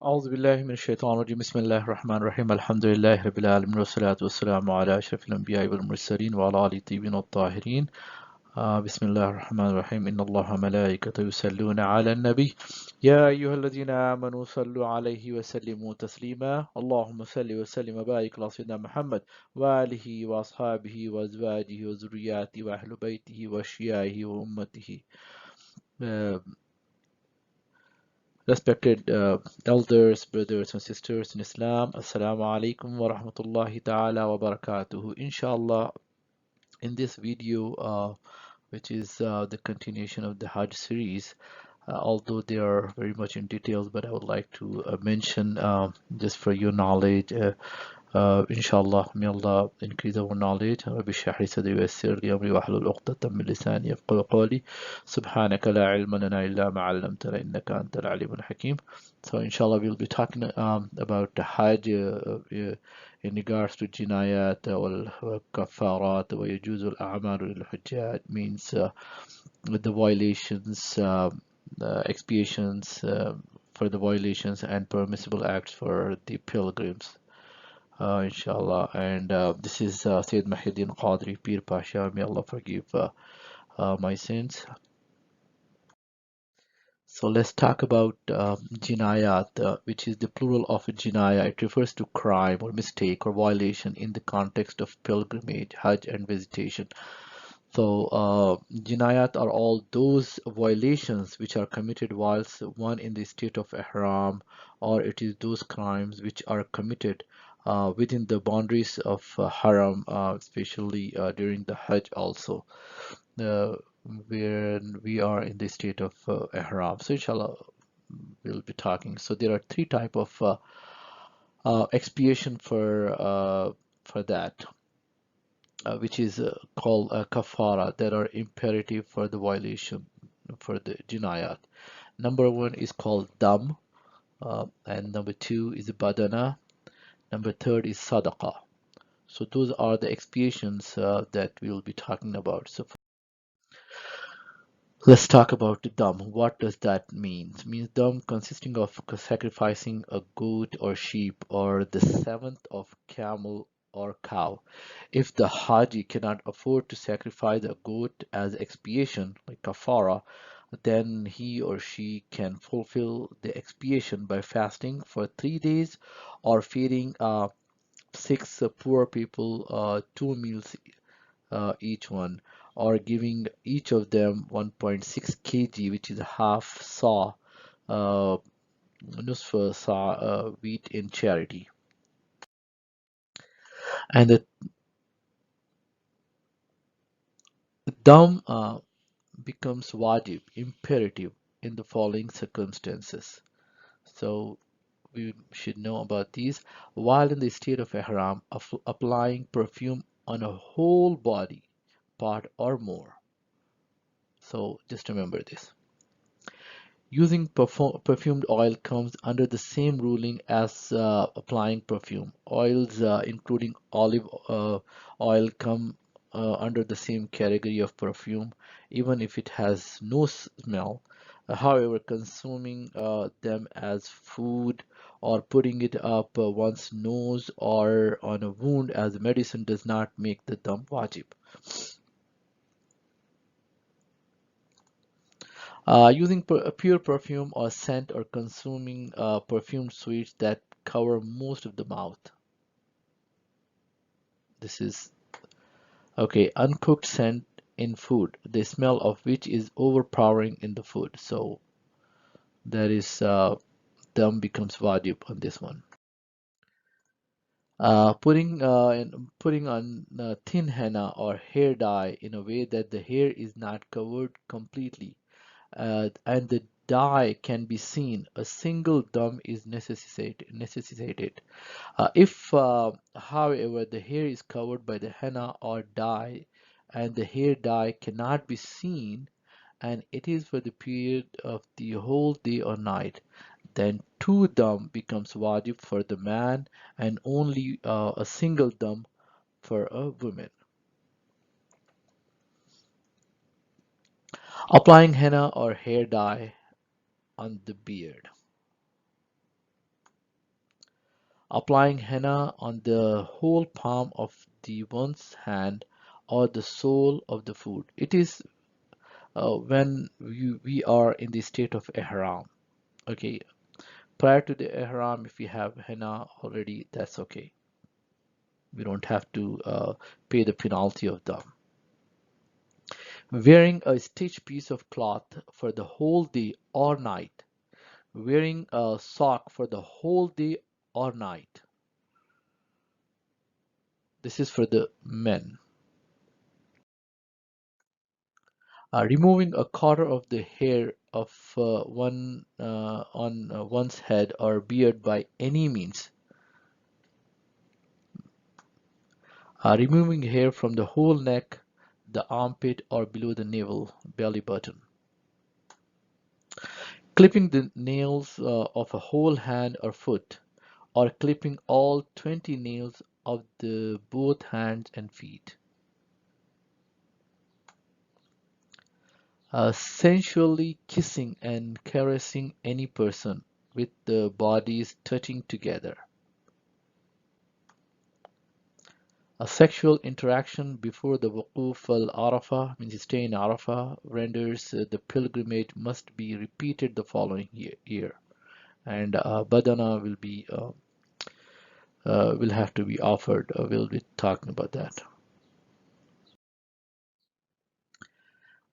أعوذ بالله من الشيطان الرجيم بسم الله الرحمن الرحيم الحمد لله رب العالمين والصلاة والسلام على أشرف الأنبياء والمرسلين وعلى آله الطيبين الطاهرين بسم الله الرحمن الرحيم إن الله ملائكته يصلون على النبي يا أيها الذين آمنوا صلوا عليه وسلموا تسليما اللهم صل وسلم وبارك على سيدنا محمد وآله وأصحابه وأزواجه وذرياته وأهل بيته وأشيائه وأمته. Uh, Respected elders, brothers and sisters in Islam, Assalamu alaikum wa rahmatullahi ta'ala wa barakatuhu. Inshallah, in this video, which is the continuation of the Hajj series, although they are very much in details, but I would like to mention just for your knowledge. Inshallah, may Allah increase our knowledge. رب اشرح لي صدري ويسر لي أمري واحلل عقدة من لساني يفقهوا قولي سبحانك لا علم لنا إلا ما علمتنا إنك أنت العليم الحكيم. So inshallah we'll be talking about the Hajj in regards to jinayat والكفارات ويجوز الأعمال للحجاج means the violations, expiations for the violations and permissible acts for the pilgrims. Inshallah. And this is Syed Mohiuddin Quadri, Pir Pasha. May Allah forgive my sins. So let's talk about jinayat, which is the plural of jinaya. It refers to crime or mistake or violation in the context of pilgrimage, Hajj, and visitation. So jinayat are all those violations which are committed whilst one in the state of Ihram, or it is those crimes which are committed within the boundaries of Haram, especially during the Hajj also, uh, when we are in the state of Ihram. So inshallah we'll be talking. So there are three type of expiation for that, which is called kafara, that are imperative for the violation for the jinayat. Number one is called dam, and number two is badana, number third is sadaqah. So those are the expiations that we will be talking about. So let's talk about the dam. What does that mean? It means dam consisting of sacrificing a goat or sheep or the seventh of camel or cow. If the Haji cannot afford to sacrifice a goat as expiation, like kafara, then he or she can fulfill the expiation by fasting for 3 days or feeding six poor people 2 meals each one, or giving each of them 1.6 kg, which is a half saw, uh, nusfa saw wheat in charity. And the dam becomes wajib, imperative, in the following circumstances. So we should know about these. While in the state of ihram, applying perfume on a whole body part or more. So just remember this. Using perfumed oil comes under the same ruling as applying perfume. Oils, including olive oil, come under the same category of perfume, even if it has no smell. However, consuming them as food or putting it up one's nose or on a wound as medicine does not make the dam wajib. Using pure perfume or scent or consuming perfumed sweets that cover most of the mouth. This is okay. Uncooked scent in food, the smell of which is overpowering in the food. So that is dam becomes wajib on this one. Putting on thin henna or hair dye in a way that the hair is not covered completely and the dye can be seen, a single dam is necessitated. If, however, the hair is covered by the henna or dye and the hair dye cannot be seen, and it is for the period of the whole day or night, then two dam becomes wajib for the man and only a single dam for a woman. Applying henna or hair dye on the beard. applying henna on the whole palm of the one's hand or the sole of the foot. It is when we are in the state of ihram. Okay, prior to the ihram, if we have henna already, that's okay. We don't have to pay the penalty of them. Wearing a stitched piece of cloth for the whole day or night. Wearing a sock for the whole day or night. This is for the men. Removing a quarter of the hair of one on one's head or beard by any means. Removing hair from the whole neck, the armpit, or below the navel, belly button. Clipping the nails of a whole hand or foot, or clipping all 20 nails of the both hands and feet. Sensually kissing and caressing any person with the bodies touching together. A sexual interaction before the Wuquf al-Arafah, means stay in Arafah, renders the pilgrimage must be repeated the following year. And badana will have to be offered. We'll be talking about that.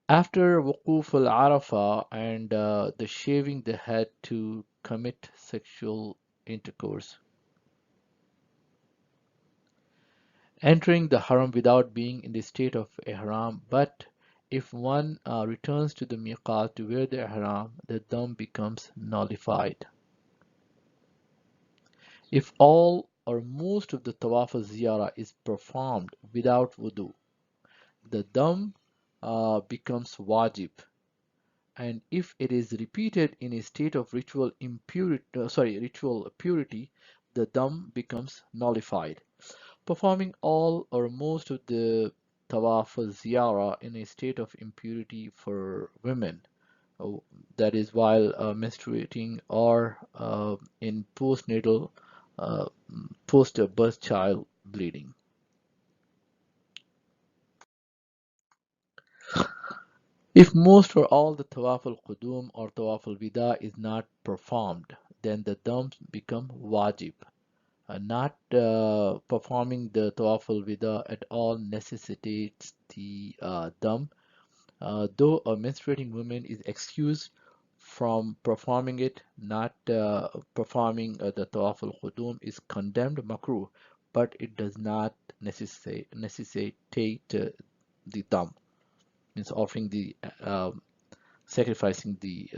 After Wuquf al-Arafah and the shaving the head to commit sexual intercourse. Entering the haram without being in the state of ihram, but if one returns to the miqat to wear the ihram, the dam becomes nullified. If all or most of the Tawaf al-Ziarah is performed without wudu, the dam becomes wajib, and if it is repeated in a state of ritual purity, the dam becomes nullified. Performing all or most of the Tawaf al-Ziyarah in a state of impurity for women, uh, that is while menstruating or in postnatal, uh, post-birth child bleeding. If most or all the Tawaf al-Qudum or Tawaf al-Wida is not performed, then the dams become wajib. Not performing the Tawaf al-Wida at all necessitates the dam, though a menstruating woman is excused from performing it. Not performing the Tawaf al-Qudum is condemned makruh, but it does not necessitate the dam, means offering the sacrificing the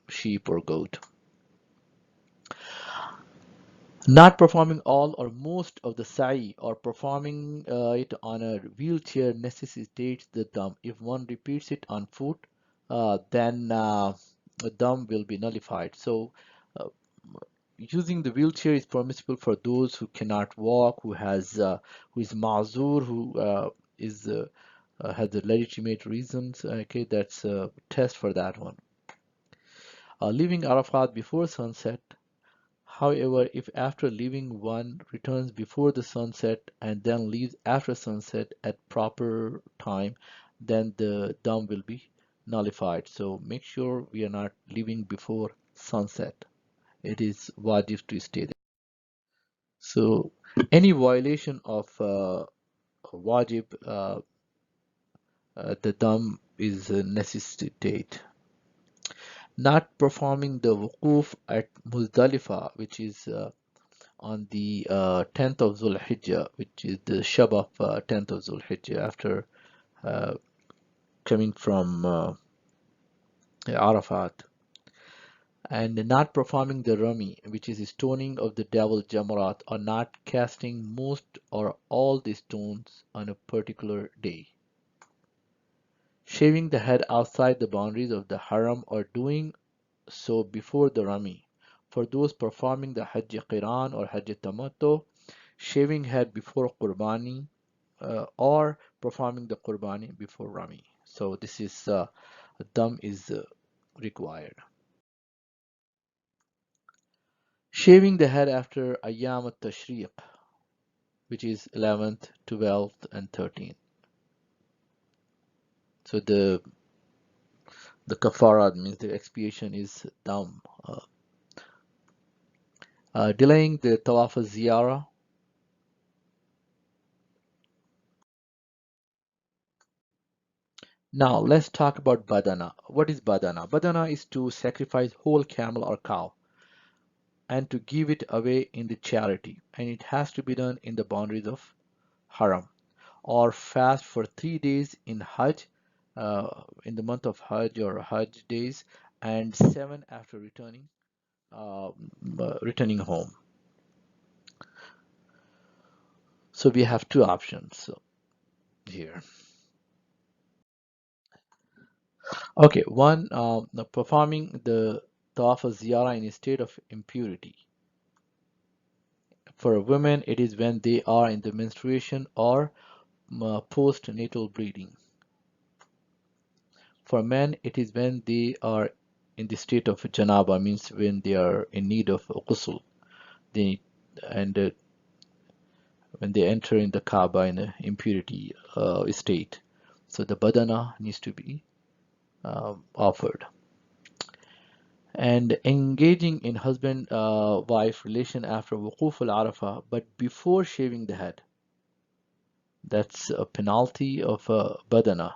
sheep or goat. Not performing all or most of the sa'i or performing it on a wheelchair necessitates the dam. If one repeats it on foot, then the dam will be nullified. So uh, using the wheelchair is permissible for those who cannot walk, who is ma'zur, who is has the legitimate reasons. Okay, that's a test for that one. Leaving Arafat before sunset. However, if after leaving one returns before the sunset and then leaves after sunset at proper time, then the dam will be nullified. So make sure we are not leaving before sunset. It is wajib to stay there. So any violation of wajib, the dam is a necessitate. Not performing the wuquf at Muzdalifah, which is on the 10th of Zulhijjah, which is the Shab of 10th of Zulhijjah, after uh, coming from Arafat, and not performing the Rami, which is stoning of the devil Jamarat, or not casting most or all the stones on a particular day. Shaving the head outside the boundaries of the Haram or doing so before the Rami. For those performing the Hajj Qiran or Hajj Tamattu, shaving head before Qurbani, or performing the Qurbani before Rami. So this is dam is required. Shaving the head after Ayyam al-Tashriq, which is 11th, 12th, and 13th. So the kafara means the expiation is dam. Delaying the Tawaf al-Ziarah. Now let's talk about badana. What is badana? Badana is to sacrifice whole camel or cow and to give it away in the charity, and it has to be done in the boundaries of Haram, or fast for 3 days in Hajj, in the month of Hajj or Hajj days, and 7 after uh, returning home. So we have two options here. Okay, one, performing the Tawaf al-Ziyarah in a state of impurity. For women, it is when they are in the menstruation or postnatal bleeding. For men, it is when they are in the state of janaba, means when they are in need of ghusl. They and when they enter in the Kaaba in the impurity state. So the badana needs to be offered. And engaging in husband-wife relation after wuquf al-arafah, but before shaving the head. That's a penalty of badana.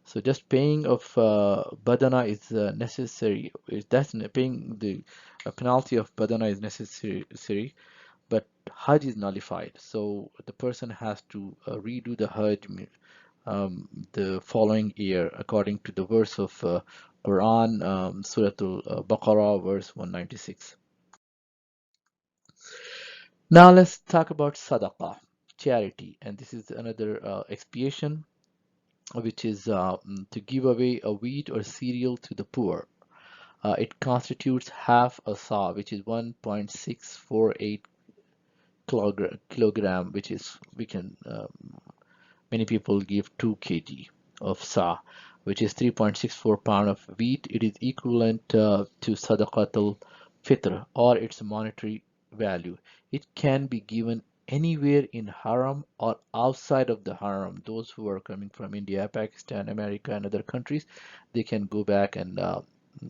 So just paying of badana is necessary. That's paying the penalty of badana is necessary, but Hajj is nullified. So the person has to redo the Hajj the following year, according to the verse of Quran, Surah Al-Baqarah, verse 196. Now let's talk about sadaqah, charity, and this is another expiation, which is to give away a wheat or cereal to the poor. It constitutes half a sa, which is 1.648 kilogram, which is we can many people give 2 kg of sa, which is 3.64 pound of wheat. It is equivalent to sadaqatul fitr or its monetary value. It can be given anywhere in haram or outside of the haram. Those who are coming from India, Pakistan, America, and other countries, they can go back and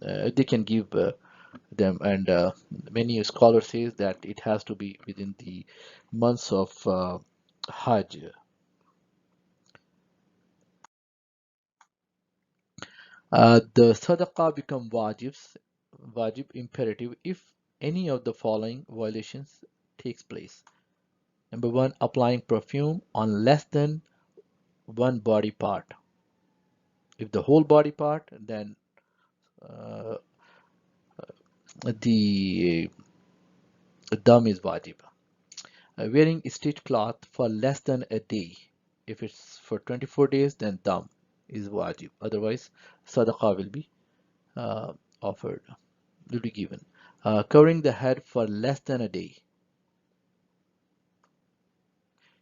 they can give them. And many scholars say that it has to be within the months of Hajj. The sadaqah become wajib imperative if any of the following violations takes place. Number one, applying perfume on less than one body part. If the whole body part, then uh, the dam is wajib. Wearing stitched cloth for less than a day. If it's for 24 days, then dam is wajib. Otherwise, sadaqah will be uh, offered, will be given. Covering the head for less than a day.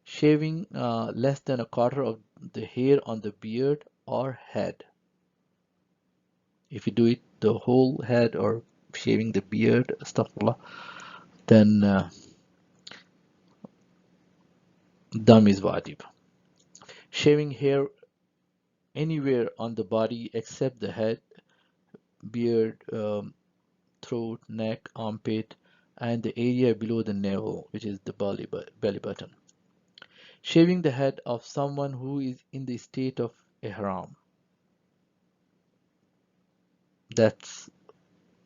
Shaving less than a quarter of the hair on the beard or head. If you do it the whole head or shaving the beard, astaghfirullah, then dam is wajib. Shaving hair anywhere on the body except the head, beard, throat, neck, armpit, and the area below the navel, which is the belly button. Shaving the head of someone who is in the state of Ihram. That's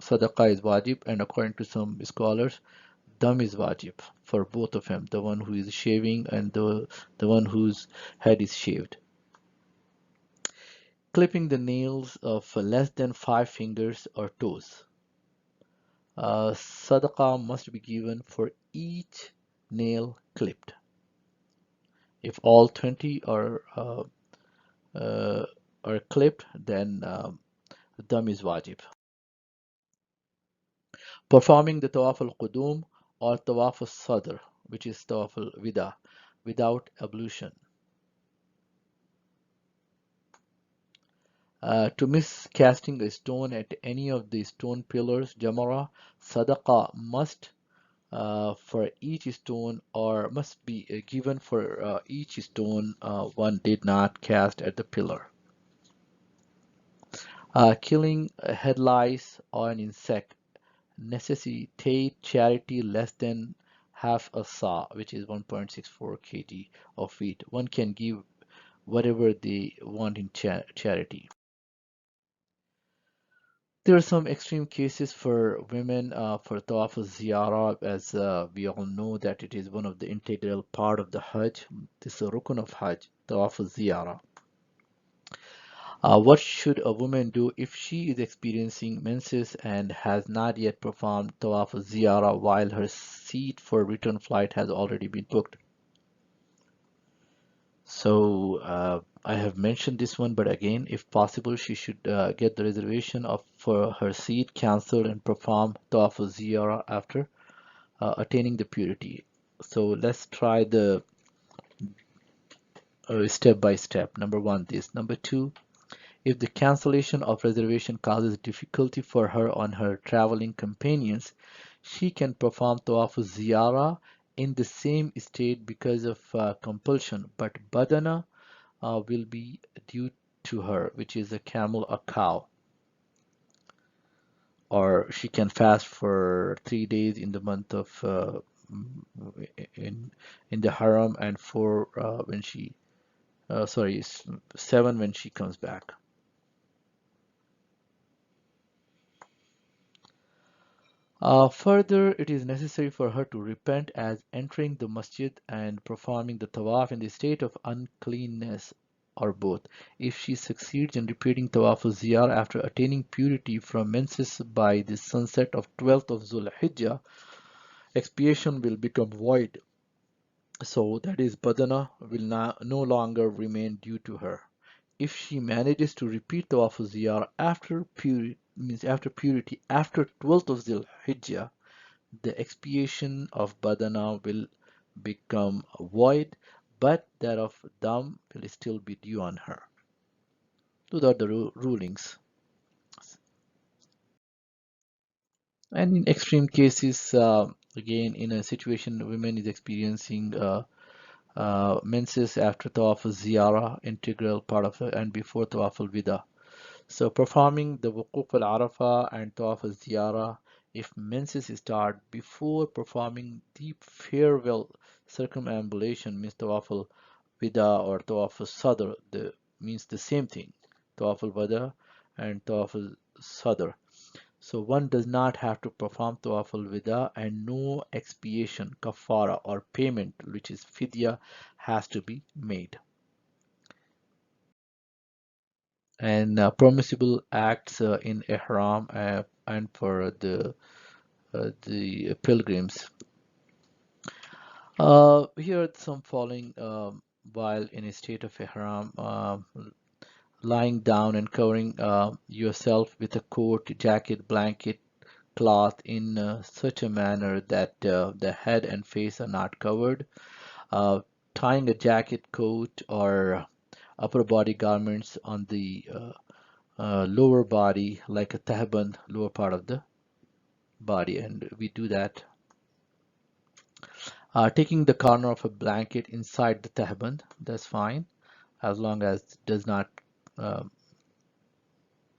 sadaqah is wajib, and according to some scholars, dam is wajib for both of them, the one who is shaving and the one whose head is shaved. Clipping the nails of less than 5 fingers or toes. Sadaqah must be given for each nail clipped. If all 20 uh, are clipped, then dam is wajib. Performing the Tawaf al-Qudum or Tawaf al-Sadr, which is Tawaf al-Wida, without ablution. To miss casting a stone at any of the stone pillars, Jamara, Sadaqah must for each stone, or must be given for each stone one did not cast at the pillar. Killing head lice or an insect necessitate charity less than half a sa, which is 1.64 kg of wheat. One can give whatever they want in charity. There are some extreme cases for women for Tawaf al-Ziarah, as we all know that it is one of the integral part of the Hajj. This is a rukun of Hajj, Tawaf al-Ziarah. What should a woman do if she is experiencing menses and has not yet performed Tawaf al-Ziarah while her seat for return flight has already been booked? So I have mentioned this one, but again, if possible, she should get the reservation for her seat cancelled and perform Tawaf al-Ziyarah after attaining the purity. So let's try the step by step. Number one, this. Number two, if the cancellation of reservation causes difficulty for her on her traveling companions, she can perform Tawaf al-Ziyarah in the same state because of compulsion, but badana will be due to her, which is a camel, a cow, or she can fast for 3 days in the month of in the haram, and four when she sorry, 7 when she comes back. Further, it is necessary for her to repent as entering the masjid and performing the tawaf in the state of uncleanness, or both. If she succeeds in repeating tawaf al-ziyar after attaining purity from menses by the sunset of 12th of Zul Hijjah, expiation will become void. So that is badana will no longer remain due to her. If she manages to repeat tawaf al-ziyar after purity, means after purity after 12th of Zul Hijjah, the expiation of badana will become void, but that of dam will still be due on her. Those are the rulings. And in extreme cases, again, in a situation women is experiencing menses after tawaf al-ziyarah, integral part of it, and before tawaf al-wida. So performing the wuquf al-arafah and tawaf al-ziyarah, if menses start before performing the farewell circumambulation, means tawaf al-wida or tawaf al-sadr, means the same thing, tawaf al-wada and tawaf al-sadr. So one does not have to perform tawaf al-wida, and no expiation, kafara, or payment, which is fidya, has to be made. And permissible acts in Ihram and for the pilgrims. Here are some following while in a state of Ihram. Lying down and covering yourself with a coat, jacket, blanket, cloth in such a manner that the head and face are not covered. Uh, Tying a jacket, coat, or upper body garments on the lower body, like a tahban, lower part of the body, and we do that. Taking the corner of a blanket inside the tahban, that's fine, as long as it does not uh,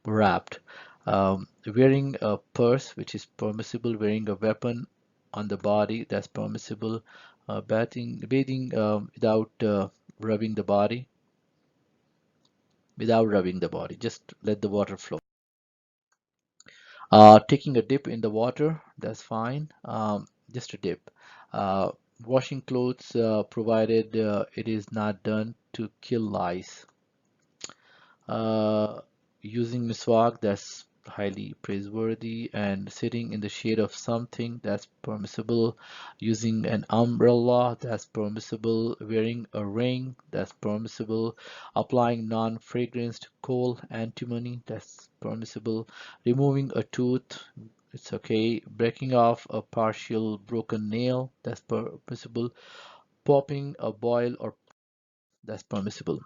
wrapped. Wearing a purse, which is permissible. Wearing a weapon on the body, that's permissible. Bathing without rubbing the body, just let the water flow. Taking a dip in the water, that's fine. Just a dip. Uh, Washing clothes, provided it is not done to kill lice. Uh, Using miswak, that's highly praiseworthy, and sitting in the shade of something, that's permissible. Using an umbrella, that's permissible. Wearing a ring, that's permissible. Applying non-fragranced coal antimony, that's permissible. Removing a tooth, it's okay. Breaking off a partial broken nail, that's permissible. Popping a boil, or that's permissible.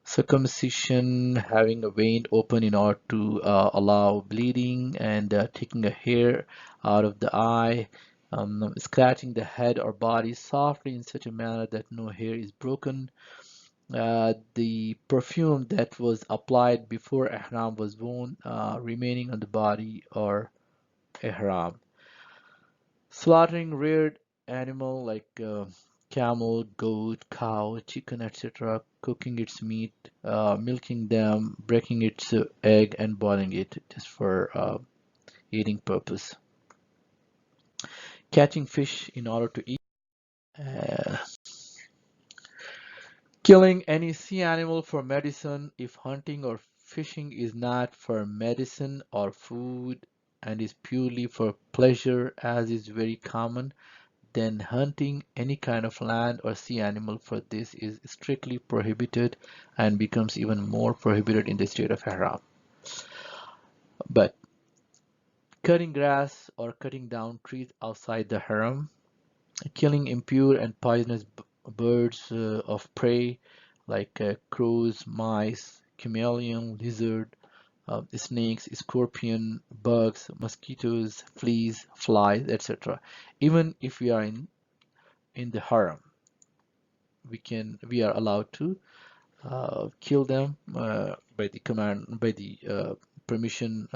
Circumcision, having a vein open in order to allow bleeding, and taking a hair out of the eye, scratching the head or body softly in such a manner that no hair is broken. The perfume that was applied before ihram was worn remaining on the body or ihram. Slaughtering reared animal like camel, goat, cow, chicken, etc., cooking its meat, milking them, breaking its egg, and boiling it just for eating purpose. Catching fish in order to eat. Uh, Killing any sea animal for medicine if hunting or fishing is not for medicine or food and is purely for pleasure, as is very common, then hunting any kind of land or sea animal for this is strictly prohibited and becomes even more prohibited in the state of Ihram. But cutting grass or cutting down trees outside the haram, killing impure and poisonous birds of prey like crows, mice, chameleon, lizard, snakes, scorpion, bugs, mosquitoes, fleas, flies, etc. Even if we are in the haram, we are allowed to kill them by the permission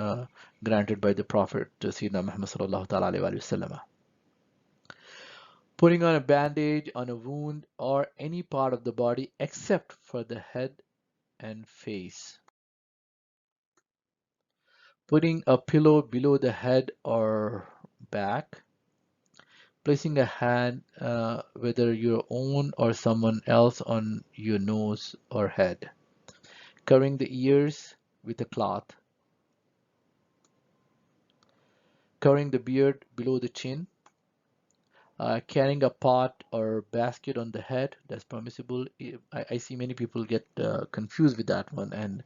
granted by the Prophet Sayyidina Muhammad sallallahu ta'ala alayhi wa sallam. Putting on a bandage on a wound or any part of the body except for the head and face. Putting a pillow below the head or back. Placing a hand, whether your own or someone else, on your nose or head. Covering the ears with a cloth. Covering the beard below the chin. Carrying a pot or basket on the head, that's permissible. I see many people get confused with that one, and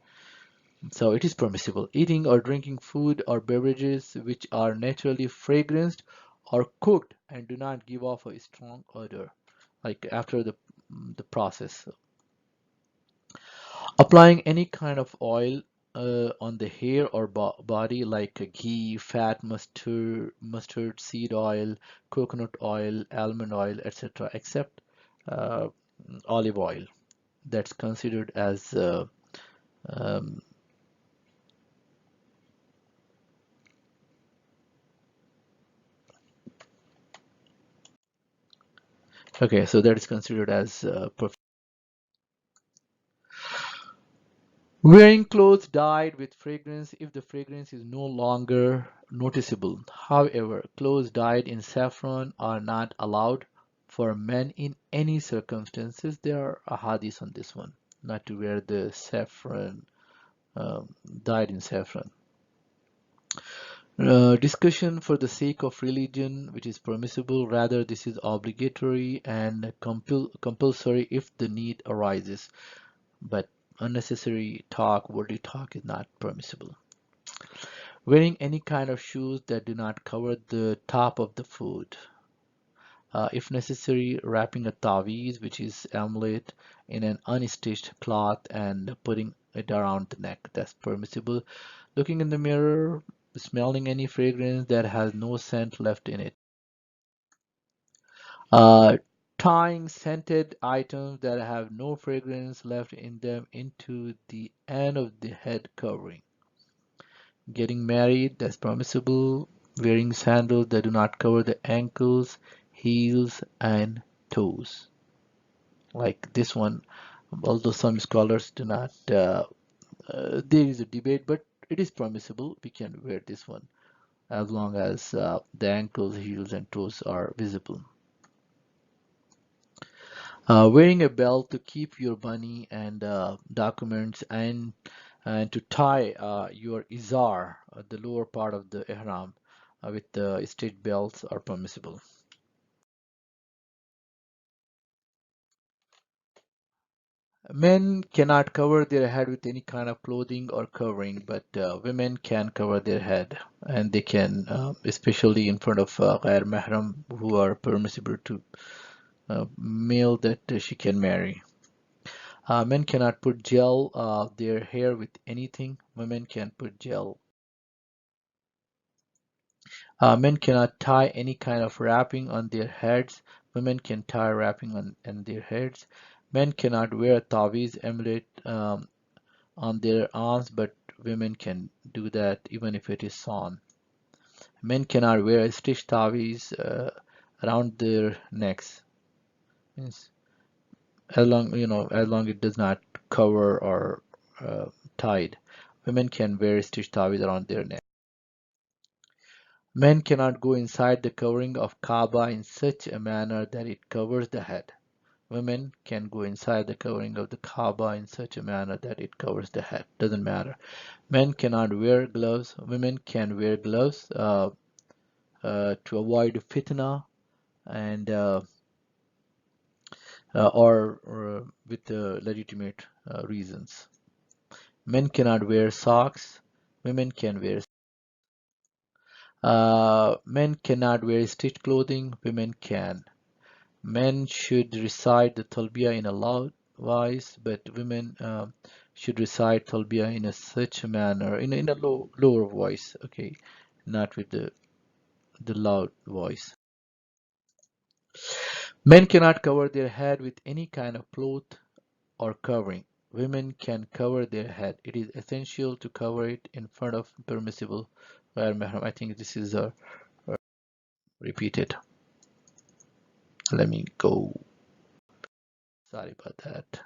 so it is permissible. Eating or drinking food or beverages which are naturally fragranced or cooked and do not give off a strong odor, like after the process. Applying any kind of oil on the hair or body like ghee, fat, mustard seed oil, coconut oil, almond oil, etc., except uh, olive oil. That's considered as um, okay, so that is considered as wearing clothes dyed with fragrance if the fragrance is no longer noticeable. However, clothes dyed in saffron are not allowed for men in any circumstances. There are hadiths on this one, not to wear the saffron dyed in saffron. Discussion for the sake of religion, which is permissible. Rather, this is obligatory and compulsory if the need arises. But unnecessary talk, worldly talk, is not permissible. Wearing any kind of shoes that do not cover the top of the foot. If necessary, wrapping a tawiz, which is amulet, in an unstitched cloth and putting it around the neck. That's permissible. Looking in the mirror, smelling any fragrance that has no scent left in it. Uh, Tying scented items that have no fragrance left in them into the end of the head covering. Getting married, that's permissible. Wearing sandals that do not cover the ankles, heels, and toes. Like this one, although some scholars do not, there is a debate, but it is permissible. We can wear this one as long as the ankles, heels, and toes are visible. Wearing a belt to keep your money and documents and to tie your izar, the lower part of the ihram, with the stitch belts are permissible. Men cannot cover their head with any kind of clothing or covering, but women can cover their head, and they can, especially in front of ghair mahram who are permissible to male that she can marry. Men cannot put gel their hair with anything. Women can put gel. Men cannot tie any kind of wrapping on their heads. Women can tie wrapping on their heads. Men cannot wear a tawiz amulet on their arms, but women can do that even if it is sewn. Men cannot wear a stitched tawiz around their necks. Means as long it does not cover or tied. Women can wear stitched tawiz around their neck. Men cannot go inside the covering of Kaaba in such a manner that it covers the head. Women can go inside the covering of the Kaaba in such a manner that it covers the head. Doesn't matter. Men cannot wear gloves. Women can wear gloves to avoid fitna and or with legitimate reasons. Men cannot wear socks. Women can wear. Men cannot wear stitched clothing. Women can. Men should recite the talbiyah in a loud voice, but women should recite talbiyah in such a manner, in a lower voice, okay, not with the loud voice. Men cannot cover their head with any kind of cloth or covering. Women can cover their head. It is essential to cover it in front of permissible al-Mahram. I think this is repeated. Let me go. Sorry about that.